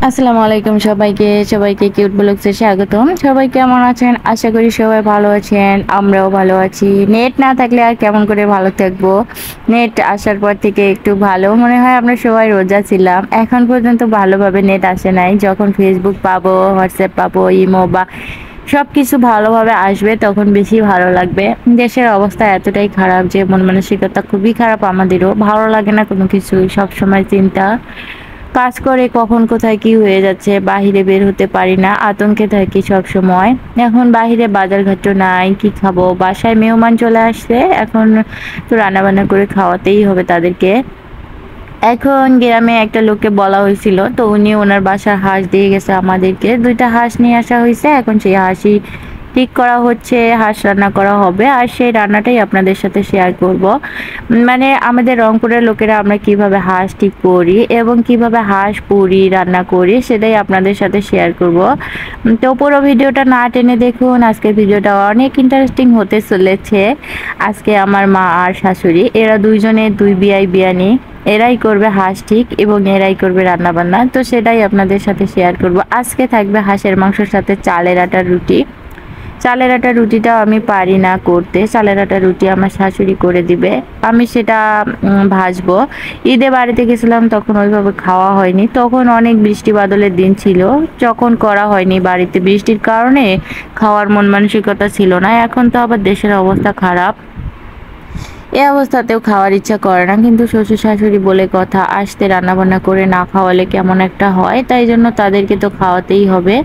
আসসালামু আলাইকুম সবাইকে সবাইকে কিউট ব্লগসে স্বাগতম। সবাই কেমন আছেন? আশা করি সবাই ভালো আছেন, আমরাও ভালো আছি। নেট না থাকলে আর কেমন করে ভালো থাকবো? নেট আসার পর থেকে একটু ভালো মনে হয়। আমরা সবাই রোজা ছিলাম, এখন পর্যন্ত ভালোভাবে নেট আসে নাই। যখন ফেসবুক পাবো, হোয়াটসঅ্যাপ পাবো, ইমো বা সব কিছু ভালোভাবে আসবে তখন বেশি ভালো লাগবে। দেশের অবস্থা এতটাই খারাপ যে মন মানসিকতা খুবই খারাপ, আমাদেরও ভালো লাগে না কোনো কিছুই, সবসময় চিন্তা কাজ করে কখন কোথায় কি হয়ে যাচ্ছে, বাহিরে বের হতে পারি না, আতঙ্কে থাকি সব সময়। এখন বাহিরে বাজারঘাটও নাই, কি খাবো? বাসায় মেহমান চলে আসছে, এখন তো রান্না বান্না করে খাওয়াতেই হবে তাদেরকে। এখন গ্রামে একটা লোককে বলা হয়েছিল, তো উনি ওনার বাসার হাঁস দিয়ে গেছে আমাদেরকে। 2টা হাঁস নিয়ে আসা হয়েছে, এখন সেই হাঁসই ঠিক করা হচ্ছে, হাঁস রান্না করা হবে। আর সেই রান্নাটাই আপনাদের সাথে শেয়ার করব। মানে আমাদের রংপুরের লোকেরা আমরা কিভাবে হাঁস ঠিক করি এবং কিভাবে হাঁস পুরি রান্না করি সেটাই আপনাদের সাথে শেয়ার করব। তো পুরো ভিডিওটা না টেনে দেখুন, আজকের ভিডিওটা অনেক ইন্টারেস্টিং হতে চলেছে। আজকে আমার মা আর শাশুড়ি এরা দুইজনে দুই বিয়ানি, এরাই করবে হাঁস ঠিক এবং এরাই করবে রান্না বান্না। তো সেটাই আপনাদের সাথে শেয়ার করব। আজকে থাকবে হাঁসের মাংসের সাথে চালের আটার রুটি। চালের আটার রুটিটা আমি পারি না করতে, চালের আটার রুটি আমার শাশুড়ি করে দিবে, আমি সেটা ভাজবো। ঈদে বাড়িতে গেছিলাম, তখন ওইভাবে খাওয়া হয়নি, তখন অনেক বৃষ্টি বাদলের দিন ছিল, যখন করা হয়নি বাড়িতে বৃষ্টির কারণে খাওয়ার মন মানসিকতা ছিল না। এখন তো আবার দেশের অবস্থা খারাপ, এই অবস্থাতেও খাওয়ার ইচ্ছা করে না, কিন্তু শ্বশুর শাশুড়ি বলে কথা, আসতে রান্না বান্না করে না খাওয়ালে কেমন একটা হয়, তাই জন্য তাদেরকে তো খাওয়াতেই হবে।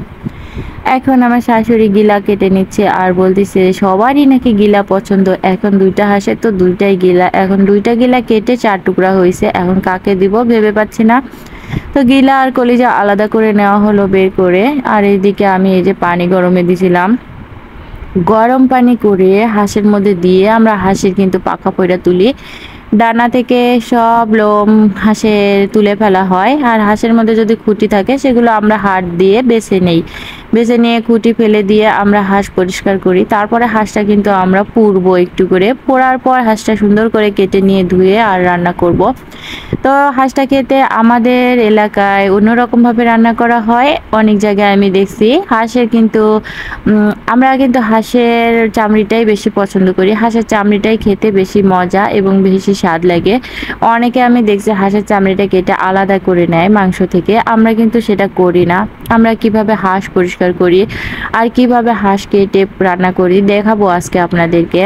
এখন আমার শাশুড়ি গিলা কেটে নিচ্ছে আর বলতেছে সবারই নাকি গিলা পছন্দ। এখন 2টা হাঁসের তো 2টাই গিলা, এখন 2টা গিলা কেটে 4 টুকরা হয়েছে, এখন কাকে দিব ভেবে পাচ্ছি না। তো গিলা আর কলিজা আলাদা করে নেওয়া হলো বের করে। আর এইদিকে আমি এই যে পানি গরমে দিছিলাম, গরম পানি করে হাঁসের মধ্যে দিয়ে আমরা হাঁসের কিন্তু পাখা পয়রা তুলি, ডানা থেকে সব লোম হাঁসের তুলে ফেলা হয়। আর হাঁসের মধ্যে যদি খুঁটি থাকে সেগুলো আমরা হাত দিয়ে বেছে নেই, বেছে নিয়ে খুঁটি ফেলে দিয়ে আমরা হাঁস পরিষ্কার করি। তারপরে হাঁসটা কিন্তু আমরা পুড়বো, একটু করে পোড়ার পর হাঁসটা সুন্দর করে কেটে নিয়ে ধুয়ে আর রান্না করব। তো হাঁসটা খেতে আমাদের এলাকায় অন্যরকমভাবে রান্না করা হয়, অনেক জায়গায় আমি দেখছি। হাঁসের কিন্তু আমরা কিন্তু হাঁসের চামড়িটাই বেশি পছন্দ করি, হাঁসের চামড়িটাই খেতে বেশি মজা এবং বেশি স্বাদ লাগে। অনেকে আমি দেখছি হাঁসের চামড়িটা কেটে আলাদা করে নেয় মাংস থেকে, আমরা কিন্তু সেটা করি না। আমরা কিভাবে হাঁস পরিষ্কার করি আর কিভাবে হাঁস কেটে রান্না করি দেখাবো আজকে আপনাদেরকে।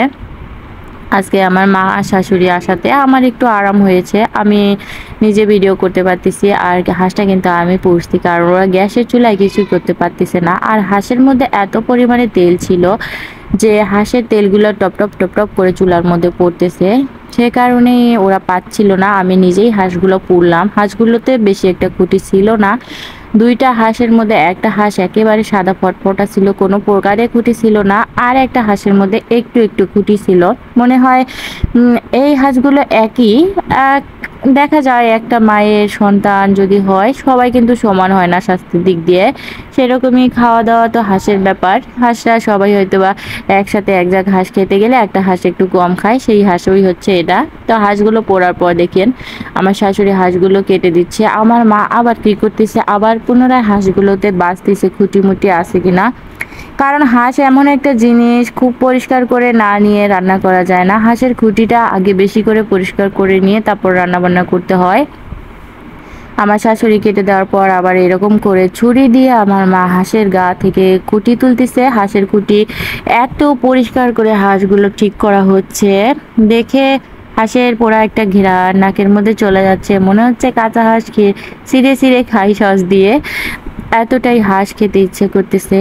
আজকে আমার মা আর শাশুড়ি আসাতে আমার একটু আরাম হয়েছে, আমি নিজে ভিডিও করতে পারতেছি। আর হাঁসটা কিন্তু আমি পুষছি, কারণ ওরা গ্যাসের চুলায় কিছুই করতে পারতেছে না। আর হাঁসের মধ্যে এত পরিমাণে তেল ছিল যে হাঁসের তেলগুলো টপ টপ টপ টপ করে চুলার মধ্যে পড়তেছে, সে কারণে ওরা পাচ্ছিল না। আমি নিজেই হাঁসগুলো পুড়লাম, হাঁসগুলোতে বেশি একটা খুঁটি ছিল না। 2টা হাঁসের মধ্যে একটা হাঁস একেবারে সাদা ফটফটা ছিল, কোনো প্রকারে খুঁটি ছিল না। আর একটা হাঁসের মধ্যে একটু একটু খুঁটি ছিল। মনে হয় এই হাঁসগুলো একই, এক দেখা যায় একটা মায়ের সন্তান যদি হয়, সবাই কিন্তু সমান হয় না স্বাস্থ্যের দিক দিয়ে। সেরকমই খাওয়া দাওয়া তো হাঁসের ব্যাপার, হাঁসরা সবাই হয়তো বা একসাথে এক জায়গায় হাঁস খেতে গেলে একটা হাঁস একটু কম খায়, সেই হাঁসই হচ্ছে এটা। তো হাঁসগুলো পোড়ার পর দেখেন আমার শাশুড়ি হাঁসগুলো কেটে দিচ্ছে, আমার মা আবার কি করতেছে, আবার পুনরায় হাঁসগুলোতে বাঁচতেছে খুঁটি মুটি আছে কিনা। কারণ হাঁস এমন একটা জিনিস, খুব পরিষ্কার করে না নিয়ে রান্না করা যায় না। হাঁসের খুঁটিটা আগে বেশি করে পরিষ্কার করে নিয়ে তারপর রান্না বান্না করতে হয়। আমার শাশুড়ি কেটে দেওয়ার পর আবার এরকম করে ছুরি দিয়ে আমার মা হাঁসের গা থেকে খুঁটি তুলতেছে। হাঁসের খুঁটি এত পরিষ্কার করে হাঁসগুলো ঠিক করা হচ্ছে, দেখে হাঁসের পোড়া একটা ঘেরা নাকের মধ্যে চলে যাচ্ছে, মনে হচ্ছে কাঁচা হাঁস খেয়ে ছিঁড়ে ছিঁড়ে খাই সস দিয়ে, এতটাই হাঁস খেতে ইচ্ছে করতেছে।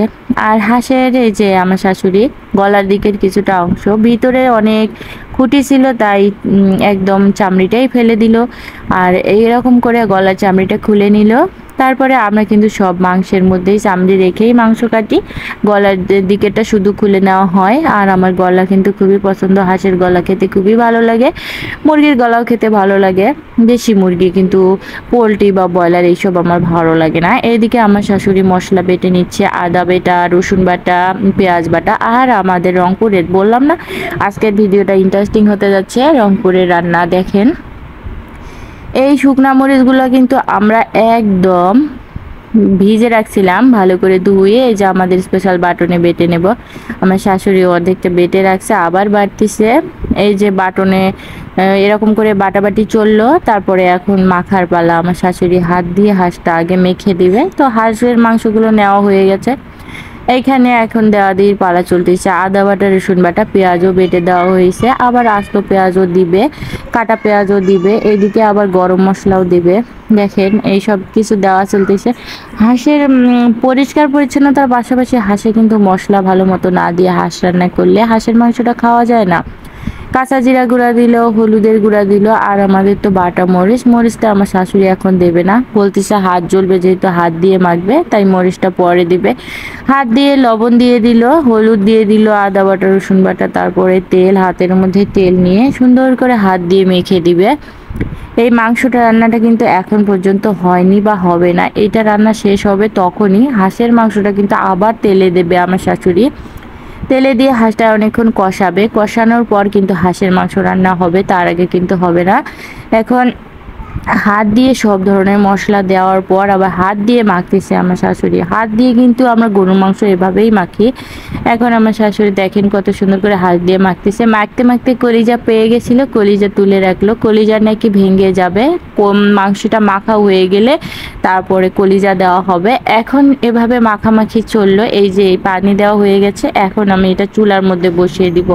আর হাঁসের এই যে আমার শাশুড়ি গলার দিকের কিছুটা অংশ ভিতরে অনেক খুঁটি ছিল, তাই একদম চামড়িটাই ফেলে দিল। আর এইরকম করে গলার চামড়িটা খুলে নিল। তারপরে আমরা কিন্তু সব মাংসের মধ্যেই চামড়ি রেখেই মাংস কাটি, গলার দিকেটা শুধু খুলে নেওয়া হয়। আর আমার গলা কিন্তু খুবই পছন্দ, হাঁসের গলা খেতে খুবই ভালো লাগে, মুরগির গলাও খেতে ভালো লাগে, দেশি মুরগি, কিন্তু পোলট্রি বা ব্রয়লার এইসব আমার ভালো লাগে না। এদিকে আমার শাশুড়ি মশলা বেটে নিচ্ছে, আদা বেটা, রসুন বাটা, পেঁয়াজ বাটা। আর আমাদের রংপুরের বললাম না আজকের ভিডিওটা ইন্টারেস্টিং হতে যাচ্ছে, রংপুরের রান্না দেখেন। এই শুকনা মরিচগুলো কিন্তু আমরা একদম ভিজে রাখছিলাম ভালো করে ধুয়ে, এই যে আমাদের স্পেশাল বাটনে বেটে নেব। আমার শাশুড়ি অর্ধেকটা বেটে রাখছে, আবার বাটতেছে। এই যে বাটনে এরকম করে বাটাবাটি চললো, তারপরে এখন মাখার পালা। আমার শাশুড়ি হাত দিয়ে হাঁসটা আগে মেখে দিবে। তো হাঁসের মাংসগুলো নেওয়া হয়ে গেছে, এইখানে এখন দেওয়া দিয়ে পালা চলতেছে। আদা বাটা, রসুন বাটা, পেঁয়াজও বেটে দেওয়া হয়েছে, আবার আস্ত পেঁয়াজও দিবে, কাটা পেঁয়াজও দিবে, এইদিকে আবার গরম মশলাও দিবে। দেখেন এই সব কিছু দেওয়া চলতেছে। হাঁসের পরিষ্কার পরিচ্ছন্নতার পাশাপাশি হাঁসে কিন্তু মশলা ভালো মতো না দিয়ে হাঁস রান্না করলে হাঁসের মাংসটা খাওয়া যায় না। কাঁচা জিরা গুঁড়া দিল, হলুদের গুঁড়া দিল, আর আমাদের তো বাটা মরিচটা আমার শাশুড়ি এখন দেবে না, বলতেছে হাত জ্বলবে, যেহেতু হাত দিয়ে মাখবে তাই মরিচটা পরে দিবে। হাত দিয়ে লবণ দিয়ে দিল, হলুদ দিয়ে দিল, আদা বাটা, রসুন বাটা, তারপরে তেল, হাতের মধ্যে তেল নিয়ে সুন্দর করে হাত দিয়ে মেখে দিবে। এই মাংসটা রান্নাটা কিন্তু এখন পর্যন্ত হয়নি বা হবে না, এটা রান্না শেষ হবে তখনই হাঁসের মাংসটা কিন্তু আবার তেলে দেবে আমার শাশুড়ি। তেলে দিয়ে হাঁসটা অনেকক্ষণ কষাবে, কষানোর পর কিন্তু হাঁসের মাংস রান্না হবে, তার আগে কিন্তু হবে না। এখন হাত দিয়ে সব ধরনের মশলা দেওয়ার পর আবার হাত দিয়ে মাখতেছে আমার শাশুড়ি। হাত দিয়ে কিন্তু আমরা গরুর মাংস এভাবেই মাখি। এখন আমার শাশুড়ি দেখেন কত সুন্দর করে হাত দিয়ে মাখতেছে। মাখতে মাখতে কলিজা পেয়ে গেছিল, কলিজা তুলে রাখলো। কলিজা নাকি ভেঙে যাবে, মাংসটা মাখা হয়ে গেলে তারপরে কলিজা দেওয়া হবে। এখন এভাবে মাখামাখি চললো, এই যে পানি দেওয়া হয়ে গেছে, এখন আমি এটা চুলার মধ্যে বসিয়ে দিব।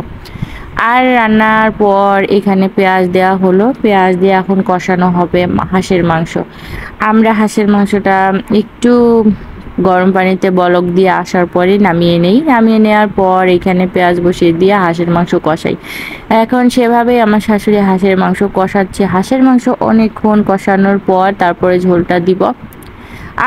আর রান্নার পর এখানে পেঁয়াজ দেওয়া হলো, পেঁয়াজ দিয়ে এখন কষানো হবে হাঁসের মাংস। আমরা হাঁসের মাংসটা একটু গরম পানিতে বলক দিয়ে আসার পরে নামিয়ে নেই। নামিয়ে নেওয়ার পর এখানে পেঁয়াজ বসিয়ে দিয়ে হাঁসের মাংস কষাই। এখন সেভাবেই আমার শাশুড়ি হাঁসের মাংস কষাচ্ছে। হাঁসের মাংস অনেকক্ষণ কষানোর পর তারপরে ঝোলটা দিব।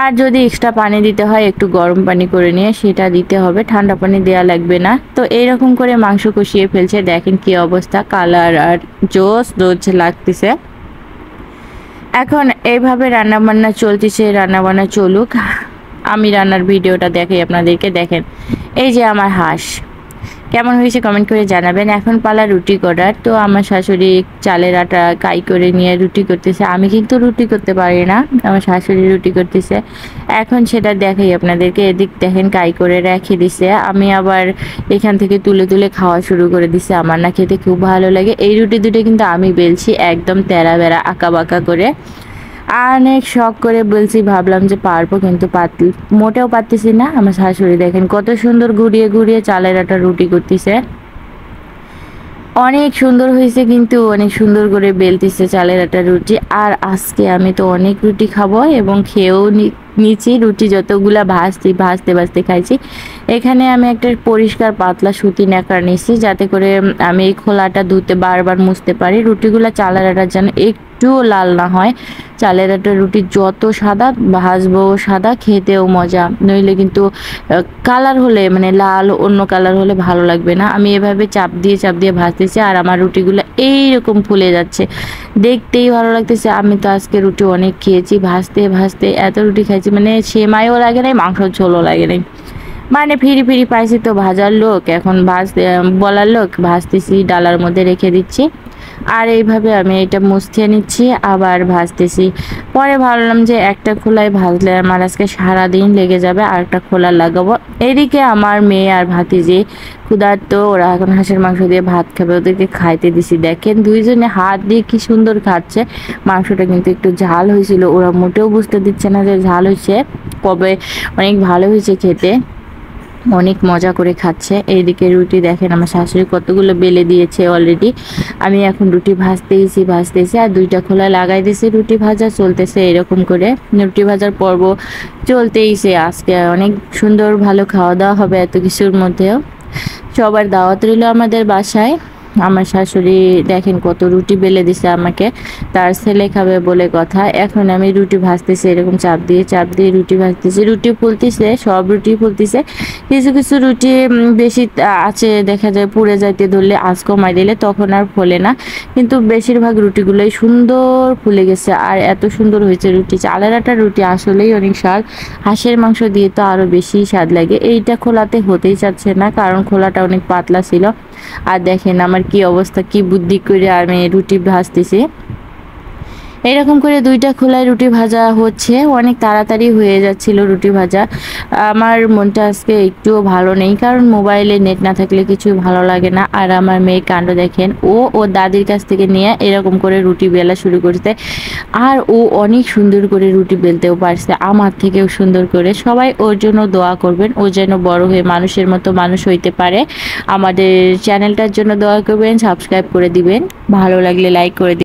আর যদি এক্সট্রা পানি দিতে হয় একটু গরম পানি করে নিয়ে সেটা দিতে হবে, ঠান্ডা পানি দেওয়া লাগবে না। তো এইরকম করে মাংস কষিয়ে ফেলছে, দেখেন কি অবস্থা, কালার আর জোস লাগতেছে। এখন এইভাবে রান্নাবান্না চলতেছে, রান্নাবান্না চলুক, আমি রান্নার ভিডিওটা দেখাই আপনাদেরকে। দেখেন এই যে আমার হাঁস কেমন হয়েছে কমেন্ট করে জানাবেন। এখন পালা রুটি করার। তো আমার শাশুড়ি চালের আটা কাই করে নিয়ে রুটি করতেছে, আমি কিন্তু রুটি করতে পারি না, আমার শাশুড়ি রুটি করতেছে। এখন সেটা দেখাই আপনাদেরকে। এদিক দেখেন কাই করে রেখে দিছে, আমি আবার এখান থেকে তুলে তুলে খাওয়া শুরু করে দিছে। আমার না খেতে খুব ভালো লাগে। এই রুটি দুটো কিন্তু আমি বেলছি একদম তেরা বেড়া আঁকা বাঁকা করে, অনেক শখ করে বলছি, ভাবলাম যে পারবো, কিন্তু মোটেও পারতেছি না। আমার শাশুড়ি দেখেন কত সুন্দর ঘুরিয়ে ঘুরিয়ে চালের আটা রুটি করতেছে, অনেক সুন্দর হয়েছে, কিন্তু অনেক সুন্দর করে বেলতেছে চালের আটা রুটি। আর আজকে আমি তো অনেক রুটি খাবো এবং খেয়েও নিচি। রুটি যতগুলা ভাজতে ভাজতে খাইছি। এখানে আমি একটা পরিষ্কার পাতলা সুতি ন্যাকড়া নিয়েছি, যাতে করে আমি এই খোলাটা ধুতে বারবার মুছতে পারি। রুটিগুলা চালের আটার যেন একটুও লাল না হয়। চালের আটার রুটি যত সাদা ভাজবো সাদা, খেতেও মজা, নইলে কিন্তু কালার হলে মানে লাল অন্য কালার হলে ভালো লাগবে না। আমি এভাবে চাপ দিয়ে ভাজতেছি, আর আমার রুটিগুলো এইরকম ফুলে যাচ্ছে, দেখতেই ভালো লাগতেছে। আমি তো আজকে রুটি অনেক খেয়েছি, ভাজতে ভাজতে এত রুটি খাইছি, মানে সেমাইও লাগে নাই, মাংসর ঝোলও লাগে নাই, মানে ফিরি ফিরি পাইছি। তো ভাজার লোক, এখন বলার লোক, ভাজতেছি, ডালার মধ্যে রেখে দিচ্ছি। আর এইভাবে আমি এটা মুছতে নিচ্ছি, আবার ভাজতেছি। পরে ভাবলাম যে একটা খোলায় ভাজলে আমার আজকে সারাদিন লেগে যাবে, আর একটা খোলা লাগাবো। এদিকে আমার মেয়ে আর ভাতিজি ক্ষুধার্ত, ওরা এখন হাঁসের মাংস দিয়ে ভাত খাবে, ওদেরকে খাইতে দিছি। দেখেন দুইজনে হাত দিয়ে কি সুন্দর খাচ্ছে। মাংসটা কিন্তু একটু ঝাল হয়েছিল, ওরা মোটেও বুঝতে দিচ্ছে না যে ঝাল হয়েছে, কবে অনেক ভালো হয়েছে খেতে, অনেক মজা করে খাচ্ছে। এইদিকে রুটি দেখেন আমার শাশুড়ি কতগুলো বেলে দিয়েছে অলরেডি। আমি এখন রুটি ভাজতেছি আর দুইটা খোলা লাগাই দিয়েছি, রুটি ভাজা চলতেছে। এরকম করে রুটি ভাজার পর্ব চলতেইছে। আজকে অনেক সুন্দর ভালো খাওয়া দাওয়া হবে এত কিছুর মধ্যেও। সবার দাওয়াত রইল আমাদের বাসায়। আমার শাশুড়ি দেখেন কত রুটি বেলে দিছে আমাকে, তার ছেলে খাবে বলে কথা। এখন আমি রুটি ভাজতেছি, এরকম চাপ দিয়ে রুটি ভাজতেছি, রুটি ফুলতেছে, সব রুটি ফুলতেছে। কিছু কিছু রুটি বেশি আছে দেখা যায় পুড়ে যাইতে ধরলে আঁচ কমাই দিলে তখন আর ফোলে না, কিন্তু বেশিরভাগ রুটিগুলোই সুন্দর ফুলে গেছে। আর এত সুন্দর হয়েছে রুটি, চালের আটার রুটি আসলেই অনেক স্বাদ। হাঁসের মাংস দিয়ে তো আরো বেশি স্বাদ লাগে। এইটা খোলাতে হতেই চাচ্ছে না, কারণ খোলাটা অনেক পাতলা ছিল। আর দেখেন আমার কি অবস্থা, কি বুদ্ধি করে আমি রুটি ভাজতেছি। এরকম করে দুইটা খোলায় রুটি ভাজা হচ্ছে, অনেক তাড়াতাড়ি হয়ে যাচ্ছিল রুটি ভাজা। আমার মনটা আজকে একটুও ভালো নেই, কারণ মোবাইলে নেট না থাকলে কিছু ভালো লাগে না। আর আমার মেয়ের কাণ্ড দেখেন, ও ওর দাদির কাছ থেকে নিয়ে এরকম করে রুটি বেলা শুরু করতে, আর ও অনেক সুন্দর করে রুটি বেলতেও পারছে, আমার থেকেও সুন্দর করে। সবাই ওর জন্য দোয়া করবেন, ও যেন বড় হয়ে মানুষের মতো মানুষ হইতে পারে। আমাদের চ্যানেলটার জন্য দোয়া করবেন, সাবস্ক্রাইব করে দিবেন, ভালো লাগলে লাইক করে দিবেন।